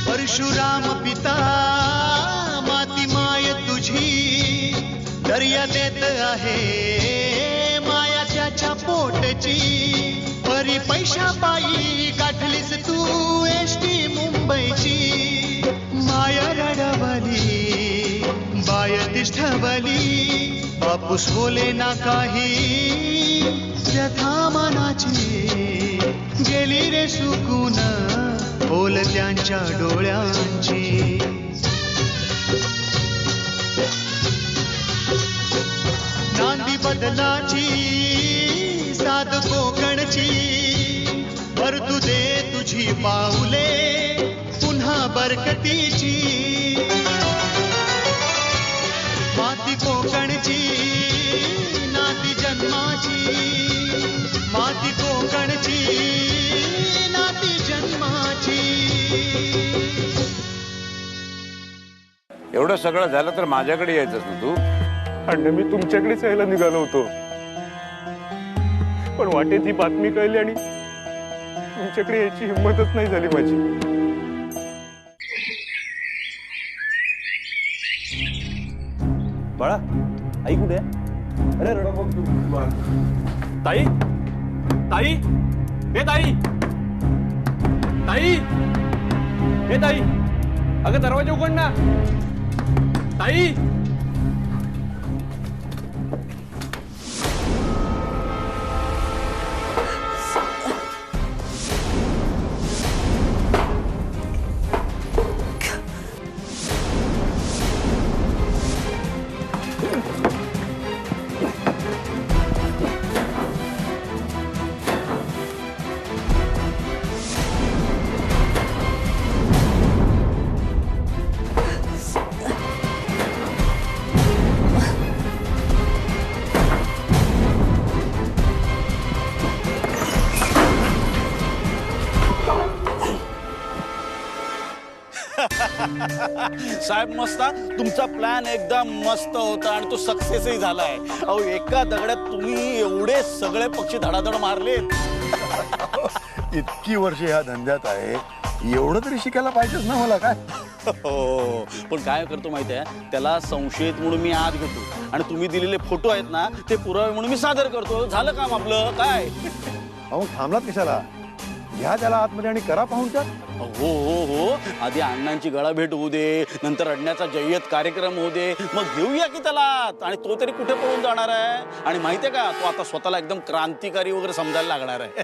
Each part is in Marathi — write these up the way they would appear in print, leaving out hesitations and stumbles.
परशुराम पिता माती माय तुझी दर्या देत आहे माया त्याच्या पोटची परी पैशा पायी गाठलीस तू एसटी मुंबईची माया रडवली बाय तिष्ठवली बापूस बोले ना काही व्यथा मनाची गेली रे सुकून बोल त्यांच्या डोळ्यांची नांदी बदलाची साध कोकणची भरतू दे तुझी पाऊले पुन्हा बरकतीची माती कोकणची नाती जन्माची माती कोकणची नाती जन्माची. एवढं सगळं झालं तर माझ्याकडे यायचंस ना तू. आणि मी तुमच्याकडेच यायला निघालो होतो, पण वाटेत ही बातमी कळली आणि तुमच्याकडे यायची हिंमतच नाही झाली माझी. बाळा, आई कुठे आहे? अरे रडा बघ तू. ताई, ताई, हे ताई, ताई, हे ताई, अगं दरवाजा उघड ना ताई. साहेब मस्त, तुमचा प्लॅन एकदम मस्त होता आणि तो सक्सेसही झालाय. अहो एका दगडात तुम्ही एवढे सगळे पक्षी धडाधड मारलेत. इतकी वर्ष ह्या धंद्यात आहे, एवढं तरी शिकायला पाहिजेच ना मला. काय हो, पण काय करतो माहिती आहे, त्याला संशयित म्हणून मी आत घेतो आणि तुम्ही दिलेले फोटो आहेत ना ते पुरावे म्हणून मी सादर करतो. झालं काम आपलं. काय अहो थांबलात कशाला? घ्या त्याला आतमध्ये आणि करा पाहुणचार. हो हो हो, आधी अण्णांची गळाभेट होऊ दे, नंतर रडण्याचा जय्यत कार्यक्रम होऊ दे, मग घेऊया की त्याला. आणि तो तरी कुठे पळून जाणार आहे? आणि माहितीये का, तो आता स्वतःला एकदम क्रांतिकारी वगैरे समजायला लागणार आहे.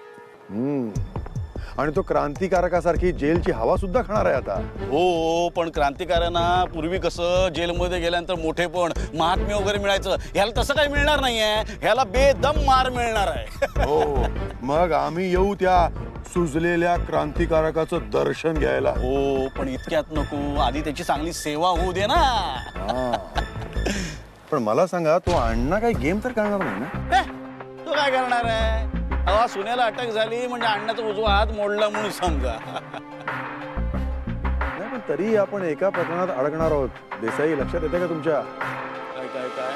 आणि तो क्रांतिकारकासारखी जेलची हवा सुद्धा खाणार आहे आता. हो, पण क्रांतिकाऱ्यांना पूर्वी कसं जेलमध्ये गेल्यानंतर मोठेपण महात्म्य वगैरे मिळायचं, ह्याला तसं काही मिळणार नाहीये. ह्याला बेदम मार मिळणार आहे. हो, मग आम्ही येऊ त्या सुजलेल्या क्रांतिकारकाचं दर्शन घ्यायला. हो, पण इतक्यात नको, आधी त्याची चांगली सेवा होऊ दे ना. पण मला सांगा, तो अण्णा काही गेम तर करणार नाही ना? तो काय करणार आहे? अहो, सुनेला अटक झाली म्हणजे अण्णाचा उजवा हात मोडला म्हणून समजा. नाही, पण तरी आपण एका प्रकरणात अडकणार आहोत. देसाई, लक्षात येते का तुमच्या? काय काय काय?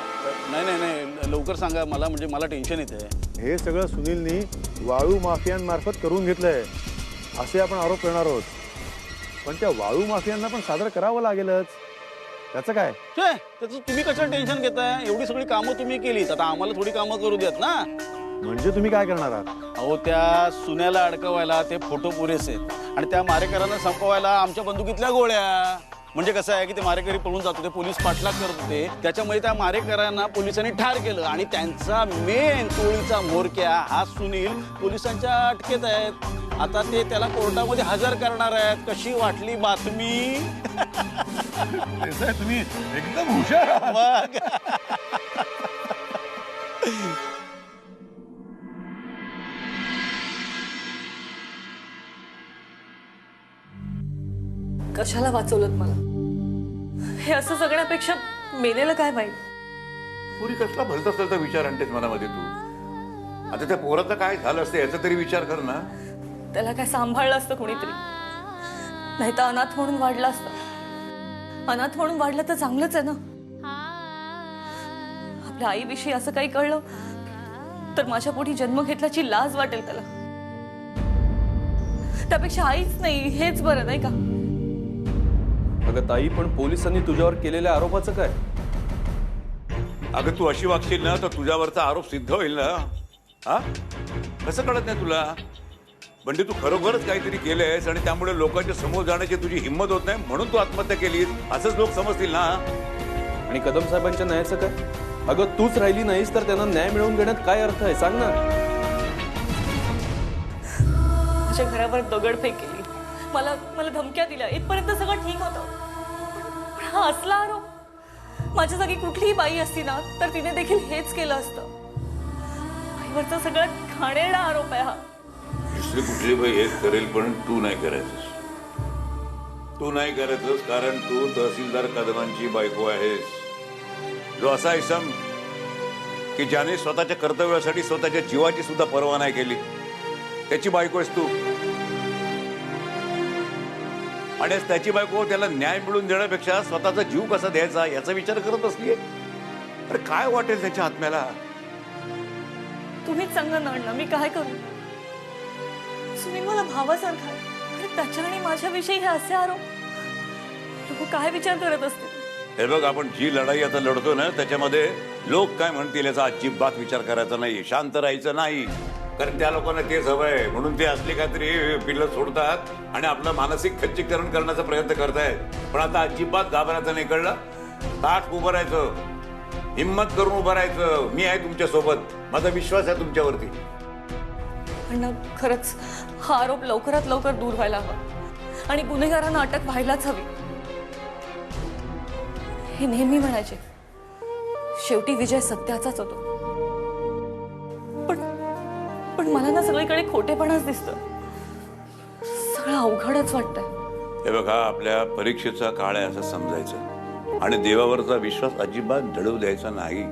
नाही नाही नाही, लवकर सांगा मला, म्हणजे मला टेन्शन येते. हे सगळं सुनीलनी वाळू माफियांमार्फत करून घेतलंय असे आपण आरोप करणार आहोत. पण त्या वाळू माफियांना पण सादर करावं लागेलच. त्याचं काय? त्याचं तुम्ही कशाला टेन्शन घेताय? एवढी सगळी कामं तुम्ही केलीत, आता आम्हाला थोडी कामं करू देत ना. म्हणजे तुम्ही काय करणार आहात? अहो, त्या सुन्याला अडकवायला ते फोटो पुरेसे आणि त्या मारेकरांना संपवायला आमच्या बंदुकीतल्या गोळ्या. म्हणजे कसं आहे की ते मारेकरी पळून जात होते, पोलीस पाठलाग करत होते, त्याच्यामुळे त्या मारेकरांना पोलिसांनी ठार केलं आणि त्यांचा मेन टोळीचा म्होरक्या हा सुनील पोलिसांच्या अटकेत आहेत. आता ते त्याला कोर्टामध्ये हजर करणार आहेत. कशी वाटली बातमी? तुम्ही एकदम हुशार आहात. कशाला वाचवलं मला? हे असं सगळ्यापेक्षा मेलेलं काय वाईट? पुरी कसला भलता असलेला विचार आणतेस मनामध्ये तू? आता त्या पोराचं काय झालं असतं याचा तरी विचार कर ना. त्याला काय सांभाळलं असतं कोणीतरी, नाही तर अनाथ म्हणून वाढला असतं. अनाथ म्हणून वाढलं तर चांगलंच आहे ना. आपल्या आईविषयी असं काही कळलं तर माझ्या पोटी जन्म घेतल्याची लाज वाटेल त्याला. त्यापेक्षा आईच नाही हेच बरं, नाही का? अगं ताई, पण पोलिसांनी तुझ्यावर केलेल्या आरोपाचं काय? अगं तू अशी वागशील ना तर तुझ्यावरचा आरोप सिद्ध होईल ना. हा, कसं कळत नाही तुला? म्हणजे तू खरोखरच काहीतरी केलंयस आणि त्यामुळे लोकांच्या समोर जाण्याची तुझी हिंमत होत नाही म्हणून तू आत्महत्या केलीस असंच लोक समजतील ना. आणि कदम साहेबांच्या न्यायाचं काय? अगं तूच राहिली नाहीस तर त्यांना न्याय मिळवून देण्यात काय अर्थ आहे, सांग ना. माझ्या घरावर दगडफेक केली, मला मला धमक्या दिल्या, इथपर्यंत सगळं ठीक होतं. पण हा असला आरोप. माझ्या जागी कुठलीही बाई असती ना तर तिने देखील हेच केलं असतं. आईवरचा सगळ्यात घाणेरडा आरोप आहे हा. दुसरी कुठली बाई हेच करेल पण तू नाही करायचंस. तू नाही करायचंस कारण तू तहसीलदार कदमांची बायको आहेस. जो असा इसम की ज्याने स्वतःच्या कर्तव्यासाठी स्वतःच्या जीवाची सुद्धा पर्वा नाही केली त्याची बायको आहेस तू. आणि त्याची बायको त्याला न्याय मिळवून देण्यापेक्षा स्वतःचा जीव कसा द्यायचा याचा विचार करत असली. अरे काय वाटेल त्याच्या आत्म्याला? तुम्हीच सांगा ना, मी काय करू? सुनील मला भावासारखा आहे आणि त्याच्या आणि माझ्याविषयी हे असे आरोप. लोक काय विचार करत असतील? हे बघ, आपण जी लढाई आता लढतो ना त्याच्यामध्ये लोक काय म्हणतील याचा अजिबात विचार करायचा नाही, शांत राहायचं नाही. कारण त्या लोकांना तेच हवंय म्हणून ते असली काहीतरी पिल्लं सोडतात आणि आपलं मानसिक खच्चीकरण करण्याचा प्रयत्न करतायत. पण आता अजिबात घाबरायचं नाही, कळलं? ताठ उभं राहायचं, हिम्मत करून उभं राहायचं. मी आहे तुमच्या सोबत, माझा विश्वास आहे तुमच्यावरती. पण खरंच हा आरोप लवकरात लवकर दूर व्हायला हवा आणि गुन्हेगारांना अटक व्हायलाच हवी. हे नेहमी म्हणायचे, शेवटी विजय सत्याचाच होतो. पण मला ना सगळीकडे खोटेपणाच दिसतं. सगळं अवघडच वाटतंय. हे बघा, आपल्या परीक्षेचा काळ आहे असं समजायचं आणि देवावरचा विश्वास अजिबात ढळू द्यायचा नाही.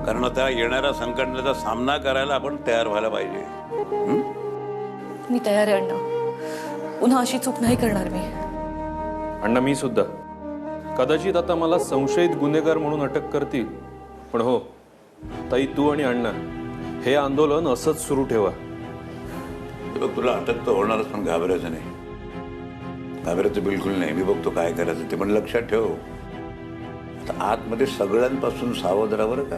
कारण आता येणाऱ्या संकटाचा सामना करायला आपण तयार व्हायला पाहिजे. मी तयार आहे अण्णा, पुन्हा अशी चूक नाही करणार मी. अण्णा, मी सुद्धा. कदाचित आता मला संशयित गुन्हेगार म्हणून अटक करतील, पण हो ताई, तू आणि अण्णा हे आंदोलन असंच सुरू ठेवा. तुला अटक तर होणारच पण घाबरायचं नाही. घाबरायचं बिलकुल नाही. मी बघतो काय करायचं ते. पण लक्षात ठेव, आता आतमध्ये सगळ्यांपासून सावध राहा बरं का.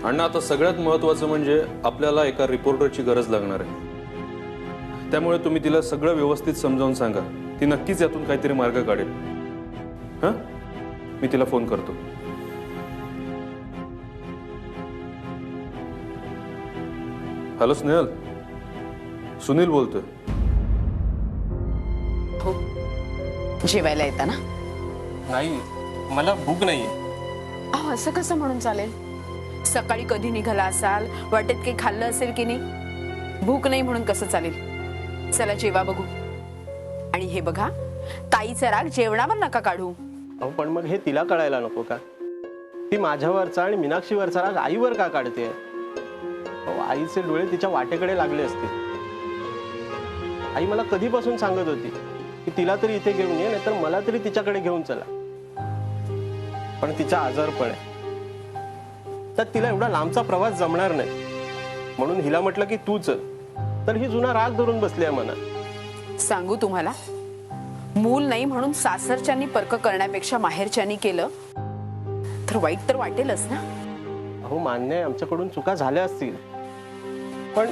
अण्णा, आता सगळ्यात महत्वाचं म्हणजे आपल्याला एका रिपोर्टरची गरज लागणार आहे. त्यामुळे तुम्ही तिला सगळं व्यवस्थित समजावून सांगा. ती नक्कीच यातून काहीतरी मार्ग काढेल. हां, मी तिला फोन करतो. हॅलो स्नेहल, सुनील बोलतोय. हो, जेवायला येता ना? नाही, मला भूक नाहीये. अहो, असं कसं म्हणून चालेल? सकाळी कधी निघाला असाल, वाटेत काही खाल्लं असेल की नाही? भूक नाही म्हणून कसं चालेल? चला जेवा बघू. आणि हे बघा, ताईचा राग जेवणावर नका काढू. अहो, पण मग हे तिला कळायला नको का? ती माझ्यावरचा आणि मीनाक्षीवरचा राग आईवर का काढते? आईचे डोळे तिच्या वाटेकडे लागले असतील. आई मला कधीपासून सांगत होती की तिला तरी इथे घेऊन ये, नाहीतर मला तरी तिच्याकडे घेऊन चला. पण तिचा आजारपण आहे, तर तिला एवढा लांबचा प्रवास जमणार नाही. म्हणून हिला म्हटलं की तू चल, तर ही जुना राग धरून बसली आहे मनात. सांगू तुम्हाला, मूल नाही म्हणून सासरच्यांनी पर्क करण्यापेक्षा माहेरच्यांनी केलं तर वाईट तर वाटेलच ना. अहो, मान्य आहे, आमच्याकडून चुका झाल्या असतील, पण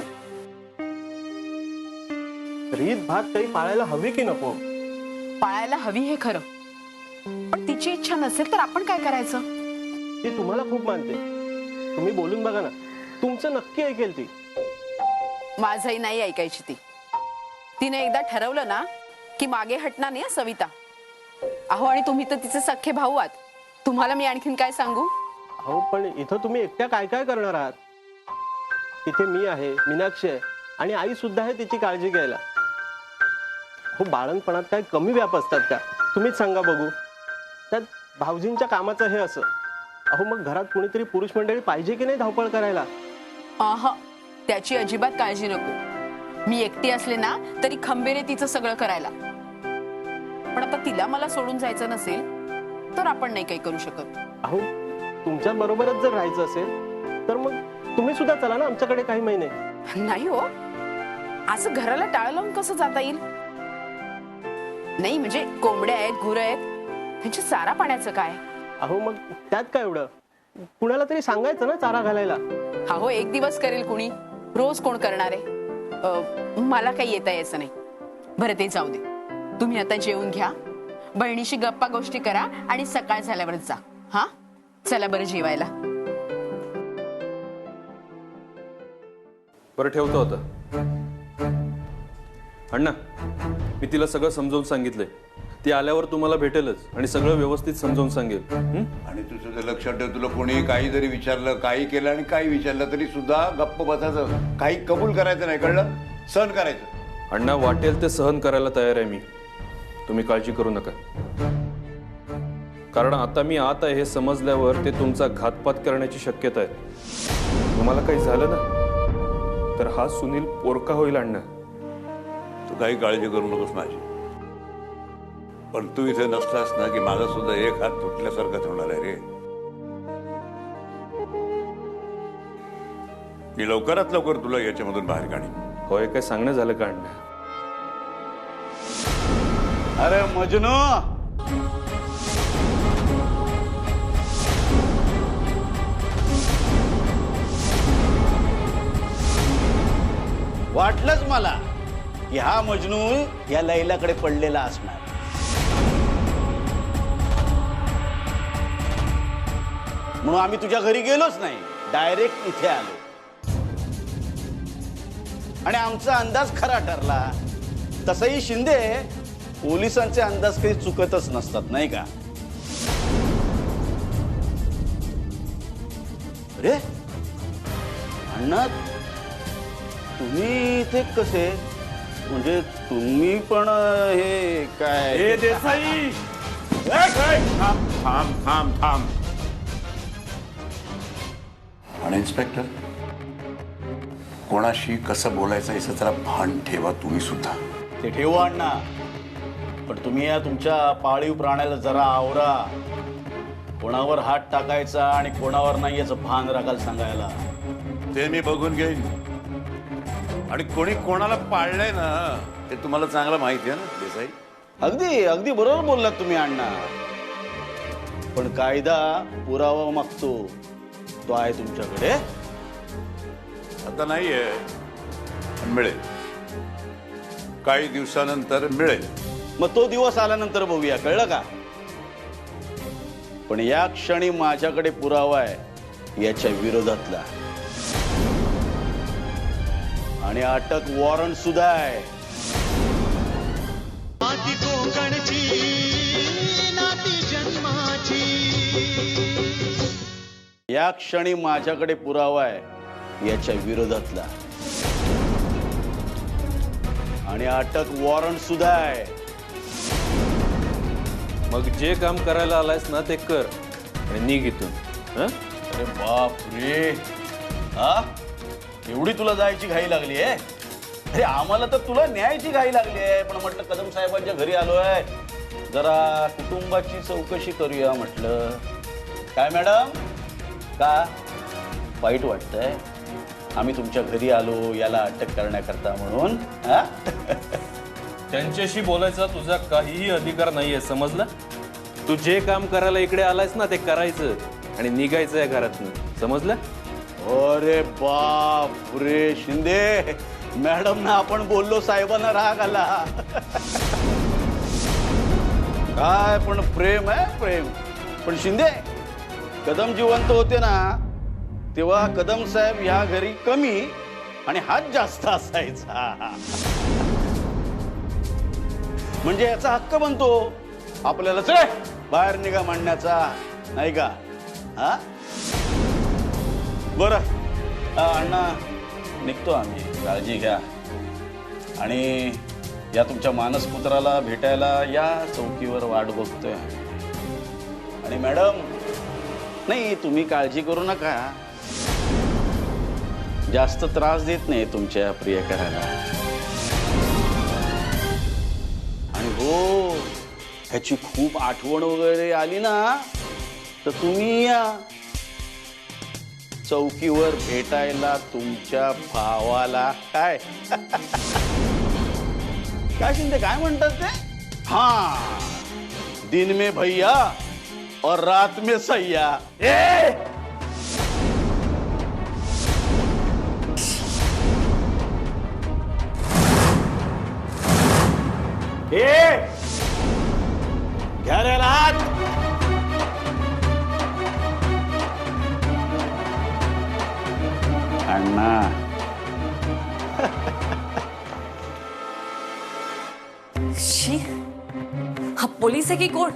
रीत भात काही पाळायला हवी की नको? पाळायला हवी हे खरं, पण तिची इच्छा नसेल तर आपण काय करायचं? ती तुम्हाला खूप मानते. तुम्ही बोलून बघा ना, तुमचं नक्की ऐकेल ती. माझंही नाही ऐकायची ती. तिने एकदा ठरवलं ना की मागे हटणार नाही सविता. अहो, आणि तुम्ही तर तिचे सख्खे भाऊ आहात. तुम्हाला मी आणखीन काय सांगू? हो, पण इथं तुम्ही एकट्या काय काय करणार आहात? इथे मी आहे, मीनाक्षी आहे आणि आई सुद्धा आहे तिची काळजी घ्यायला. हो, बाळणपणात काय कमी व्याप असतात का? तुम्हीच सांगा बघू. त्यात भाऊजींच्या कामाचं हे असं. अहो मग घरात कुणीतरी पुरुष मंडळी पाहिजे की नाही धावपळ करायला? आहा, त्याची अजिबात काळजी नको. मी एकटी असले ना तरी खंबेरे तिचं सगळं करायला. पण आता तिला मला सोडून जायचं नसेल तर आपण नाही काही करू शकत. अहो तुमच्या बरोबरच जर राहायचं असेल तर मग तुम्ही सुद्धा चला ना आमच्याकडे काही महिने. नाही हो, असं घराला टाळ लावून कसं जाता येईल? नाही म्हणजे कोंबड्या आहेत, गुरं आहेत, त्यांच्या चारा पाण्याचं काय? अहो मग त्यात काय एवढं, कुणाला तरी सांगायचं ना चारा घालायला. हो, एक दिवस करेल कुणी, रोज कोण करणार आहे? मला काही येता यायचं नाही. बरं ते जाऊ दे, तुम्ही आता जेवून घ्या, बहिणीशी गप्पा गोष्टी करा आणि सकाळ झाल्यावर जा. हा चला बरं जेवायला. बरं ठेवतो आता. अण्णा, मी तिला सगळं समजावून सांगितलंय. ती आल्यावर तुम्हाला भेटेलच आणि सगळं व्यवस्थित समजावून सांगेल. आणि तू सुद्धा लक्षात ठेव, तुला कोणी काही जरी विचारलं, काही केलं आणि काही विचारलं तरी सुद्धा गप्प बसायचं, काही कबूल करायचं नाही, कळलं? सहन करायचं. अण्णा, वाटेल ते सहन करायला तयार आहे मी, तुम्ही काळजी करू नका. कारण आता मी आत आहे हे समजल्यावर ते तुमचा घातपात करण्याची शक्यता आहे. तुम्हाला काही झालं ना तर हा सुनील पोरका होईल. अण्णा, तू काही काळजी करू नकोस माझी. पण तू इथे नसलास ना की माझा सुद्धा एक हात तुटल्यासारखाच होणार आहे रे. मी लवकरात लवकर तुला याच्यामधून बाहेर काढीन. होय, काय सांगणं झालं का अण्णा? अरे मजनू, वाटलंच मला की हा मजनू या लैलाकडे पडलेला असणार. म्हणून आम्ही तुझ्या घरी गेलोच नाही, डायरेक्ट इथे आलो. आणि आमचा अंदाज खरा ठरला. तसंही शिंदे पोलिसांचे अंदाज काही चुकतच नसतात, नाही का? अरे अण्णा, तुम्ही इथे कसे? म्हणजे तुम्ही पण हे काय? हे देसाई, थांब थांब थांब थांब. आणि इन्स्पेक्टर, कोणाशी कसं बोलायचं याचं जरा भान ठेवा तुम्ही सुद्धा. ते ठेवू अण्णा, पण तुम्ही या तुमच्या पाळीव प्राण्याला जरा आवरा. कोणावर हात टाकायचा आणि कोणावर नाही याचं भान राखायला सांगायला. ते मी बघून घेईन. आणि कोणी कोणाला पाळलंय ना ते तुम्हाला चांगलं माहिती आहे ना देसाई. अगदी अगदी बरोबर बोललात तुम्ही अण्णा. पण कायदा पुरावा मागतो, तो आहे तुमच्याकडे? आता नाहीये, पण मिळेल. काही दिवसानंतर मिळेल. मग तो दिवस आल्यानंतर बघूया, कळलं का? पण या क्षणी माझ्याकडे पुरावा आहे याच्या विरोधातला, आणि अटक वॉरंट सुद्धा आहे. माती कोकणची नाती जन्माची. या क्षणी माझ्याकडे पुरावा आहे याच्या विरोधातला, आणि अटक वॉरंट सुद्धा आहे. मग जे काम करायला आलायस ना ते कर आणि निघ इथून. अरे बाप रे, हा एवढी तुला जायची घाई लागली आहे? अरे आम्हाला तर तुला न्यायची घाई लागली आहे. पण म्हटलं कदम साहेबांच्या घरी आलोय, जरा कुटुंबाची चौकशी करूया म्हटलं. काय मॅडम, का वाईट वाटतंय? आम्ही तुमच्या घरी आलो याला अटक करण्याकरता म्हणून? हा त्यांच्याशी बोलायचा तुझा काहीही अधिकार नाहीये, समजलं? तू जे काम करायला इकडे आलायस ना ते करायचं आणि निघायचं या घरातनं, समजलं? अरे बाप रे शिंदे, मॅडम ना आपण बोललो, साहेबांना राग आला. काय पण प्रेम आहे, प्रेम. पण शिंदे, कदम जिवंत होते ना तेव्हा कदम साहेब ह्या घरी कमी आणि हात जास्त असायचा. म्हणजे याचा हक्क बनतो आपल्याला, चले बाहेर निघा म्हणण्याचा, नाही का? हा बरं अण्णा, निघतो आम्ही. काळजी घ्या. आणि या तुमच्या मानसपुत्राला भेटायला या चौकीवर वाट बघतोय. आणि मॅडम, नाही तुम्ही काळजी करू नका, जास्त त्रास देत नाही तुमच्या प्रियकराला. आणि हो, ह्याची खूप आठवण वगैरे आली ना तर तुम्ही या चौकीवर भेटायला तुमच्या भावाला. काय काय शिंदे काय म्हणतात ते? हा, दिन में भैया और रात में सैया. घ्या रे हात. अण्णा शी, हा पोलीस आहे की कोण?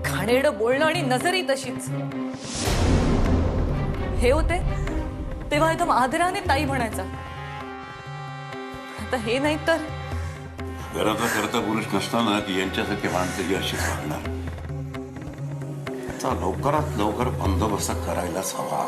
घाणेरडं बोलणं आणि नजरही तशीच. हे होते तेव्हा एकदम आदराने ताई म्हणायचा, आता हे नाही तर. घराचा करता पुरुष नसताना की यांच्यासारखे माणसं ही अशी वागणार. आता लवकरात लवकर बंदोबस्त करायलाच हवा.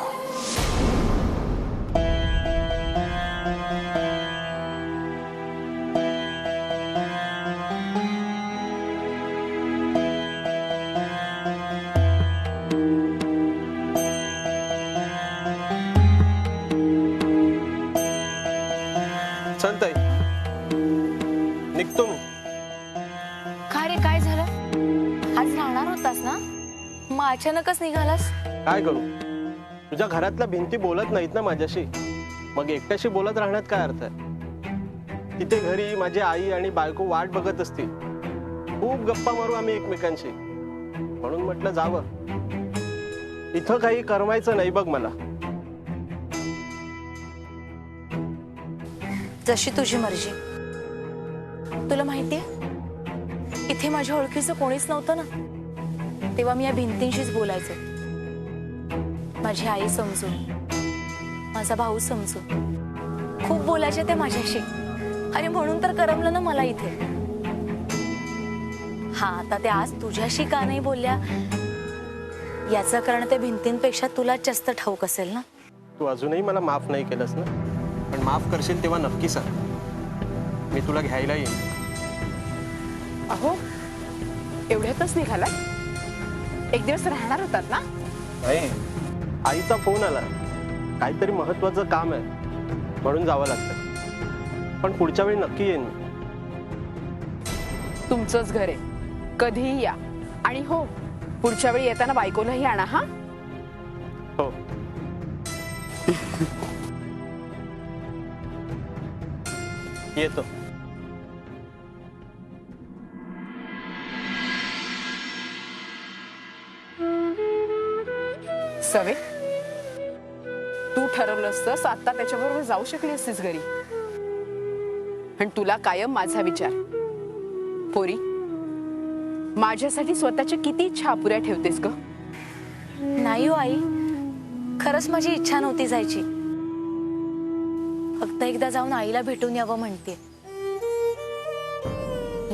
चालतंय, निघतो मी. काय रे, काय झालं? आज राहणार होतास ना, मग अचानकच निघालास? काय करू, तुझ्या घरातल्या भिंती बोलत नाहीत ना माझ्याशी, मग एकट्याशी बोलत राहण्यात काय अर्थ आहे? तिथे घरी माझी आई आणि बायको वाट बघत असतील. खूप गप्पा मारू आम्ही एकमेकांशी, म्हणून म्हटलं जावं. इथं काही करमायचं नाही बघ मला. जशी तुझी मर्जी. तुला माहितीये, इथे माझ्या ओळखीचं कोणीच नव्हतं ना, तेव्हा मी या भिंतींशीच बोलायचे. माझी आई समजू, माझा भाऊ समजू, खूप बोलायचे ते माझ्याशी. अरे म्हणून तर करमलं ना मला इथे. हा, आता ते आज तुझ्याशी का नाही बोलल्या याचं कारण त्या भिंतींपेक्षा तुला जास्त ठाऊक असेल ना. तू अजूनही मला माफ नाही केलंस ना, पण माफ करशील तेव्हा नक्की सांग, मी तुला घ्यायला येईन. अहो, एवढ्यातच निघाला? एक दिवस राहणार होतात ना? नाही, आईचा फोन आला, काहीतरी महत्वाचं काम आहे म्हणून जावं लागतं. पण पुढच्या वेळी नक्की येईन मी. तुमचंच घर आहे, कधीही या. आणि हो, पुढच्या वेळी येताना बायकोलाही आणा. हा, हो. येतो. सवे, तू ठरवलं असतंस आता त्याच्याबरोबर जाऊ शकली असतीस घरी. पण तुला कायम माझा विचार. पोरी, माझ्यासाठी स्वतःच्या किती इच्छा अपुऱ्या ठेवतेस ग? नाही हो आई, खरंच माझी इच्छा नव्हती जायची. फक्त एकदा जाऊन आईला भेटून यावं म्हणते.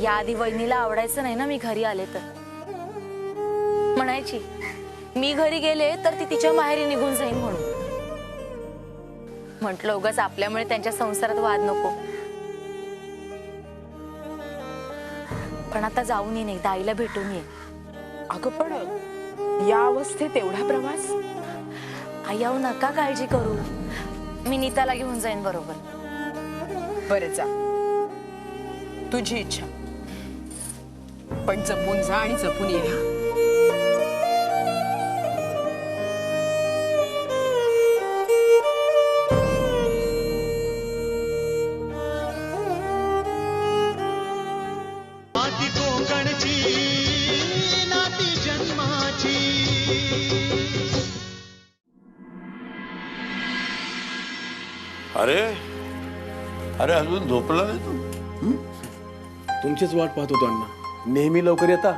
याआधी वहिनीला आवडायचं नाही ना मी घरी आले तर. म्हणायची मी घरी गेले तर ती तिच्या माहेरी निघून जाईन म्हणून. म्हटलं उगाच आपल्यामुळे त्यांच्या संसारात वाद नको. पण आता जाऊन येईन, एकदा आईला भेटून ये. अगं पण या अवस्थेत एवढा प्रवास? आई अहो नका काळजी करू, मी नीताला घेऊन जाईन बरोबर. बरं जा, तुझी इच्छा, पण जपून जा आणि जपून ये. माती कोकणची नाती जन्माची. अरे अरे अजून झोपला नाही तू? तुमचीच वाट पाहत होतो अण्णा. नेहमी लवकर येता,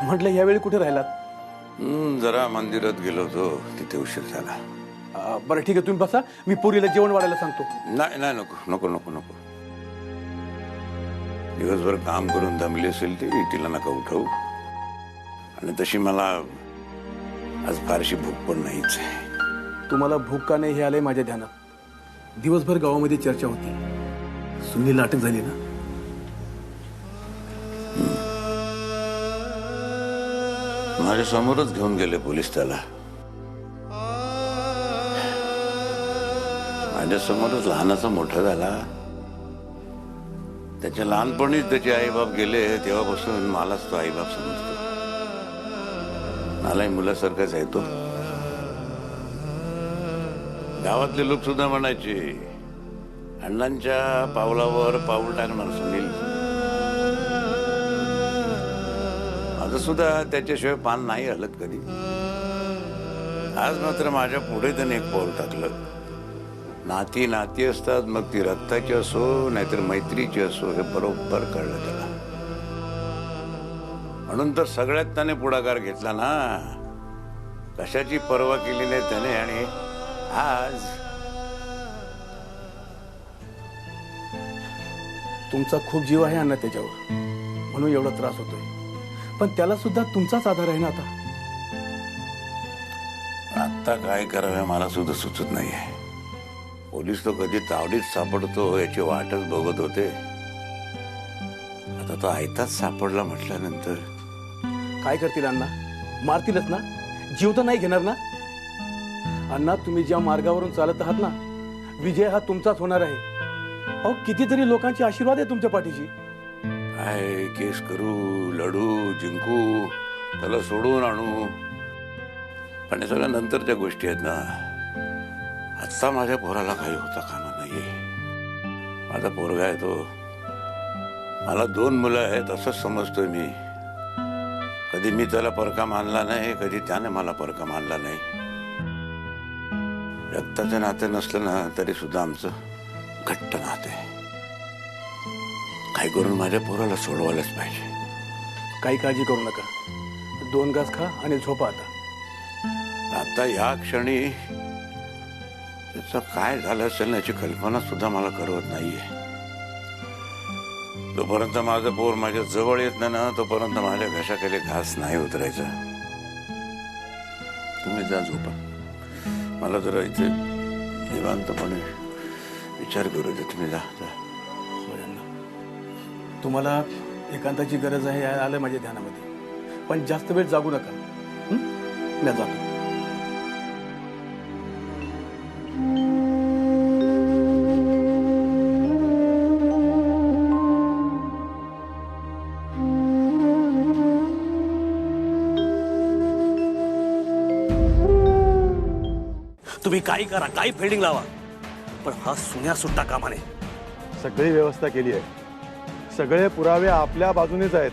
म्हटलं यावेळी कुठे राहिलात? जरा मंदिरात गेलो होतो, तिथे उशीर झाला. बरं ठीक आहे, तुम्ही बसा, मी पोरीला जेवण वाढायला सांगतो. नाही नाही, नको नको नको नको. दिवसभर काम करून दमली असेल ती, तिला नका उठवू. आणि तशी मला आज फारशी भूक पण नाहीच आहे. तुम्हाला भूक का नाही हे आलंय माझ्या ध्यानात. दिवसभर गावामध्ये चर्चा होती, सुनील अटक झाली ना. माझ्या समोरच घेऊन गेले पोलीस त्याला. माझ्या समोरच लहानाचा मोठा झाला. त्याच्या लहानपणीच त्याचे आईबाप गेले, तेव्हापासून मलाच तो आईबाप समजतो. मलाही मुलासारखाच आहे तो. गावातले लोक सुद्धा म्हणायचे, अण्णांच्या पावलावर पाऊल टाकणार सुनील. माझं सुद्धा त्याच्याशिवाय पान नाही हलत कधी. आज मात्र माझ्या पुढे त्याने एक पाऊल टाकलं. नाती नाती असतात, मग ती रक्ताची असो नाहीतर मैत्रीची असो, हे बरोबर कळलं त्याला. म्हणून तर सगळ्यात त्याने पुढाकार घेतला ना. कशाची पर्वा केली नाही त्याने. आणि आज तुमचा खूप जीव आहे अण्णा त्याच्यावर, म्हणून एवढा त्रास होतोय. पण त्याला सुद्धा तुमचाच आधार आहे ना. आता काय करावं मला सुद्धा सुचत नाहीये. पोलीस तो कधी तावडीत सापडतो याची वाटच बघत होते. आता तो आयताच सापडला म्हटल्यानंतर काय करतील अण्णा? मारतीलच ना. जीव तर नाही घेणार ना. अण्णा, तुम्ही ज्या मार्गावरून चालत आहात ना, विजय हा तुमचाच होणार आहे. अहो, कितीतरी लोकांचे आशीर्वाद आहे तुमच्या पाठीशी. काय केस करू, लढू, जिंकू, त्याला सोडून आणू, पण हे सगळ्या नंतरच्या गोष्टी आहेत ना. आत्ता माझ्या पोराला काही होता कामा नाहीये. माझा पोरगा आहे तो. मला 2 मुलं आहेत असंच समजतोय मी. कधी मी त्याला परका मानला नाही, कधी त्याने मला परका मानला नाही. रक्ताचं नातं नसलं ना तरी सुद्धा आमचं घट्ट नातं आहे. काय करून माझ्या पोराला सोडवायलाच पाहिजे. काही काळजी करू नका. 2 घास खा आणि झोपा आता. आता या क्षणी त्याचं काय झालं असेल याची कल्पना सुद्धा मला करवत नाहीये. जोपर्यंत माझं पोर माझ्या जवळ येत नाही ना, तोपर्यंत माझ्या घशाखाली घास नाही उतरायचा. तुम्ही जा झोपा. मला जरा इथे निवांतपणे विचार करू दे. तुम्ही जा. तुम्हाला एकांताची गरज आहे हे आलं माझ्या ध्यानामध्ये. पण जास्त वेळ जागू नका. मी जातो. तुम्ही काही करा, काही फिल्डिंग लावा, पण हा सुन्या सुट्टा कामा नये. सगळी व्यवस्था केली आहे. सगळे पुरावे आपल्या बाजूनेच आहेत.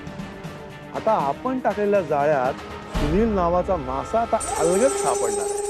आता आपण टाकलेल्या जाळ्यात सुनील नावाचा मासा आता अलगद सापडणार आहे.